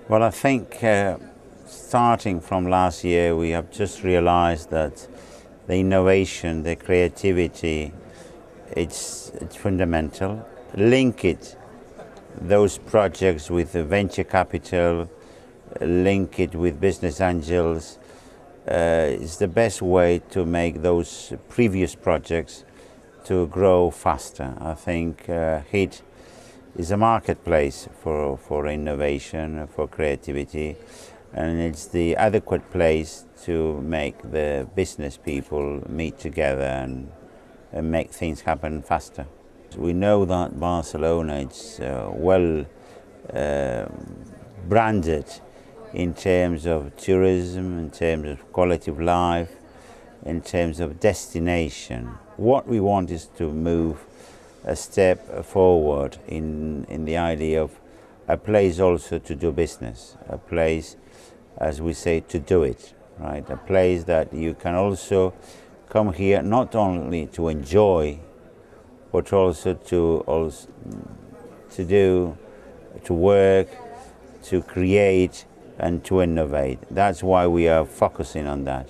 Well, I think starting from last year, we have just realized that the innovation, the creativity, it's fundamental. Link it, those projects with the venture capital, link it with business angels. It's the best way to make those previous projects to grow faster. I think HIT is a marketplace for innovation, for creativity, and it's the adequate place to make the business people meet together and make things happen faster. We know that Barcelona is well branded in terms of tourism, in terms of quality of life, in terms of destination. What we want is to move a step forward in the idea of a place also to do business, a place, as we say, to do it, right? A place that you can also come here not only to enjoy, but also to work, to create, and to innovate. That's why we are focusing on that.